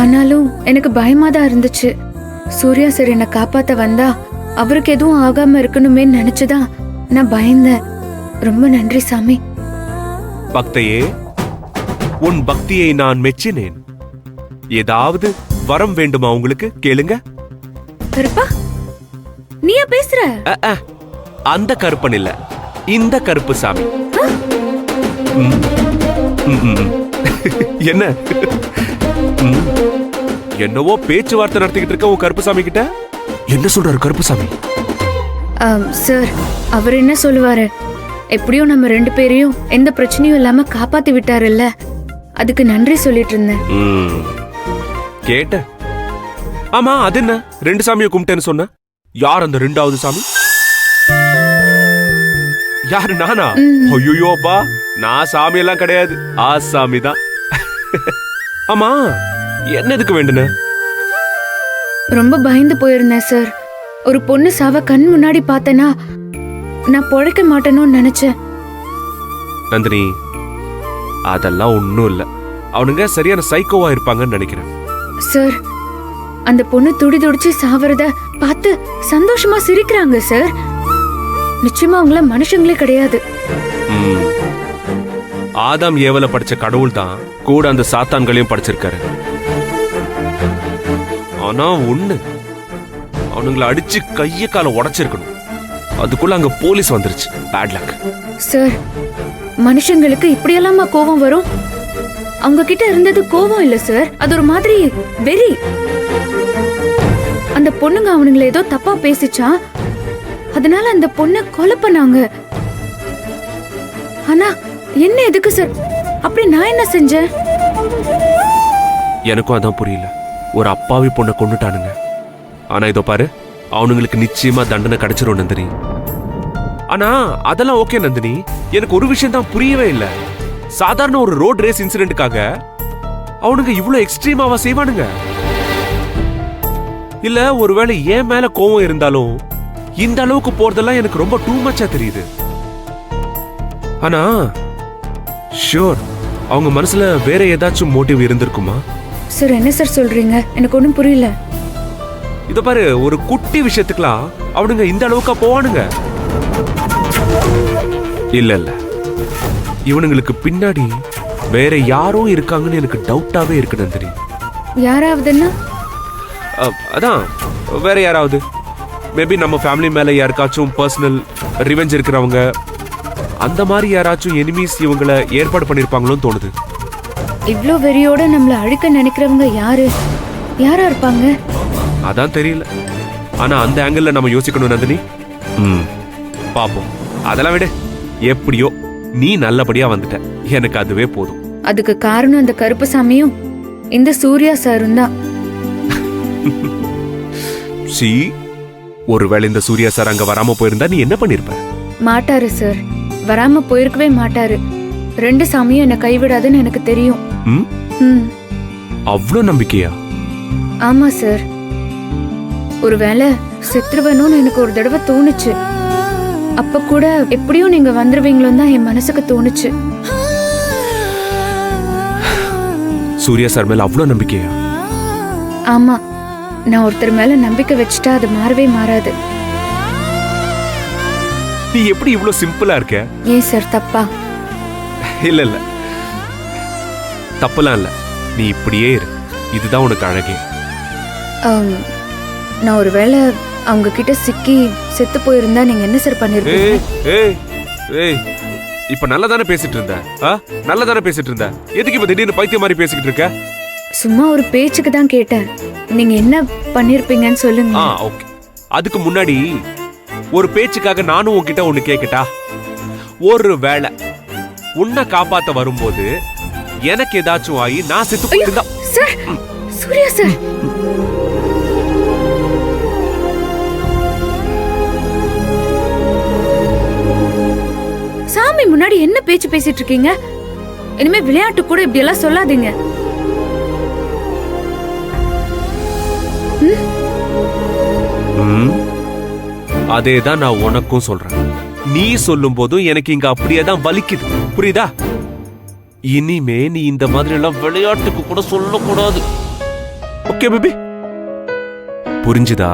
ஆனாலும் எனக்கு பயமா தான் இருந்துச்சு. சூர்யா சார் என்னை காப்பாத்த வந்தா அவருக்கு எதுவும் ஆகாம இருக்கணுமே நினைச்சுதான் நான் பயந்தேன். ரொம்ப நன்றி சாமி. பக்தையே, உன் பக்தியை நான் மெச்சினேன். ஏதாவது வரம் வேண்டுமா உங்களுக்கு? கேளுங்க. கருப்பா, நீயா பேசுற? அந்த கருப்பன் இல்ல, இந்த கருப்பு சாமி. என்ன என்னவோ பேச்சுவார்த்தை நடத்திக்கிட்டு இருக்க உன் கருப்பு சாமி கிட்ட. என்ன சொல்றாரு கருப்பு சாமி? சார், அவர் என்ன சொல்லுவாரு, எப்படியும் நம்ம 2 பேரையும் எந்த பிரச்சனையும் இல்லாம காப்பாத்தி விட்டாருல்ல, அதுக்கு நன்றி சொல்லிட்டு இருந்தேன். கேட்ட. ஆமா, அது என்ன 2 சாமியை கும்பிட்டேன்னு சொன்ன? யார் அந்த 2வது சாமி? யாரு, நானா? ஐயோப்பா, நான் சாமி எல்லாம் கிடையாது, ஆசாமி தான். ஆமா, என்ன எதுக்கு வேண்டுன? ரொம்ப பயந்து போயிருந்தேன் சார். ஒரு பொண்ணு சாவ கண் முன்னாடி பார்த்தேனா நான் பொழைக்க மாட்டேன்னு நினைச்சேன். நந்தினி, அதெல்லாம் ஒண்ணும் இல்ல. அவனுங்க சரியான சைக்கோவா இருப்பாங்கன்னு நினைக்கிறேன். சார், அந்த பொண்ணு துடிதுடிச்சு சாவறத பார்த்து சந்தோஷமா சிரிக்கிறாங்க சார். நிச்சயமா அவங்கள மனுஷங்களே கிடையாது. ஆதாம் ஏவல படிச்ச கடவுள் தான் கூட அந்த சாத்தான்களையும் படிச்சிருக்காரு. ஆனா ஒண்ணு, அவனுங்களை அடிச்சு கைய கால உடைச்சிருக்கணும். அதுக்குள்ள அங்க போலீஸ் வந்துருச்சு. Bad luck. சார், மனுஷங்களுக்கு இப்படியெல்லாமா கோபம் வரும்? அவங்க கிட்ட இருந்தது கோபம் இல்ல சார், அது ஒரு மாதிரி வெறி. அந்த பொண்ணுங்க அவனுங்களை ஏதோ தப்பா பேசிச்சான், அதனால அந்த பொண்ணை கொலை பண்ணாங்க. ஆனா என்ன எதுக்கு சார்? அப்படி நான் என்ன செஞ்சேன்? எனக்கும் அதான் புரியல. ஒரு அப்பாவி பொண்ணை கொண்டுட்டானுங்க. ஆனா இதோ பாரு, அவனுங்களுக்கு நிச்சயமா தண்டனை கிடைச்சிரும் நந்தினி. ஆனா அதெல்லாம் ஓகே நந்தினி, எனக்கு ஒரு விஷயம் தான் புரியவே இல்ல. சாதாரண ஒரு ரோட் ரேஸ் இன்சிடென்ட்காக அவனுங்க இவ்வளவு எக்ஸ்ட்ரீமாவா செய்வானுங்க? இல்ல ஒருவேளை ஏன் மேல கோவம் இருந்தாலும் இந்த அளவுக்கு போறதெல்லாம் எனக்கு ரொம்ப டூ மச்சா தெரியுது. ஆனா ஷூர், அவங்க மனசுல வேற ஏதாச்சும் மோட்டிவ் இருந்திருக்குமா? சார், என்ன சார் சொல்றீங்க? எனக்கு ஒண்ணும் புரியல. இத பாரு, ஒரு குட்டி விஷயத்துக்குலாம் அவனுங்க இந்த அளவுக்கா போவானுங்க? இல்ல இல்ல, இவனுங்களுக்கு பின்னாடி வேற யாரோ இருக்காங்கன்னு எனக்கு டவுட்டாவே இருக்கு நந்தினி. யாராவதுன்னா? அதான் வேற யாராவது. மேபி நம்ம ஃபேமிலி மேல யாருக்காச்சும் பர்சனல் ரிவெஞ்ச் இருக்கிறவங்க, அந்த மாதிரி யாராச்சும் எனிமீஸ் இவங்களை ஏற்பாடு பண்ணிருப்பாங்களோன்னு தோணுது. இவ்ளோ வெறியோட நம்மள அழிக்க நினைக்கிறவங்க யாரா இருப்பாங்க? அதான் தெரியல. ஆனா அந்த ஆங்கிள் நம்ம யோசிக்கணும் நந்தினி. பாப்போம். அதெல்லாம் விட, எப்படியோ நீ நல்லபடியா வந்துட்ட, எனக்கு அதுவே போதும். அதுக்கு காரணம் அந்த கருப்பு சாமியும் இந்த சூர்யா சாரும் தான். சி, ஒருவேளை இந்த சூர்யா சார் அங்க வராம போயிருந்தா நீ என்ன பண்ணிருப்ப? மாட்டாரு சார், வராம போயிருக்கவே மாட்டாரு. 2 சாமியும் என்ன கைவிடாதுன்னு எனக்கு தெரியும். அவ்வளவு நம்பிக்கையா? ஆமா சார். ஒருவேளை செத்துருவனும் எனக்கு ஒரு தடவை தோணுச்சு. அப்ப கூட எப்படியும் நீங்க வந்துருவீங்களோன்னு தான் என் மனசுக்கு தோணுச்சு. சூர்யா சார் மேல அவ்வளவு நம்பிக்கையா? ஆமா, நான் ஒருத்தர் மேல நம்பிக்கை வச்சுட்டா அது மாறவே மாறாது. நீ எப்படி இவ்வளவு சிம்பிளா இருக்க? ஏன் சார், தப்பா? இல்ல இல்ல, தப்பெல்லாம் இல்ல. நீ இப்படியே இரு, இதுதான் உனக்கு அழகே. நான் ஒருவேளை அவங்க கிட்ட சிக்கி செத்து போயிருந்தா நீங்க என்ன சார் பண்ணிருப்பீங்க? இப்ப நல்லா தானே பேசிட்டு இருந்த? நல்லா தானே பேசிட்டு இருந்த. எதுக்கு இப்ப திடீர்னு பைத்தியம் மாதிரி பேசிக்கிட்டு இருக்க? சும்மா ஒரு பேச்சுக்கு தான் கேட்டேன். நீங்க என்ன பண்ணிருப்பீங்கன்னு சொல்லுங்க. ஓகே. அதுக்கு முன்னாடி ஒரு பேச்சுக்காக நானும் உன்கிட்ட ஒண்ணு கேக்கட்டா? ஒரு வேளை உன்னை காப்பாத்த வரும்போது எனக்கு ஏதாச்சும் ஆகி நான் செத்து போயிருந்தா? சார், சூர்யா சார், சாமி முன்னாடி என்ன பேச்சு பேசிட்டு இருக்கீங்க? இனிமே விளையாட்டு கூட இப்படி எல்லாம் சொல்லாதீங்க. அதேதான் நான் உனக்கும் சொல்றேன். நீ சொல்லும் போதும் எனக்கு இங்க அப்படியே தான் வலிக்குது, புரியுதா? இனிமே நீ இந்த மாதிரி எல்லாம் விளையாட்டுக்கு கூட சொல்லக்கூடாது. ஓகே பேபி புரிஞ்சுதா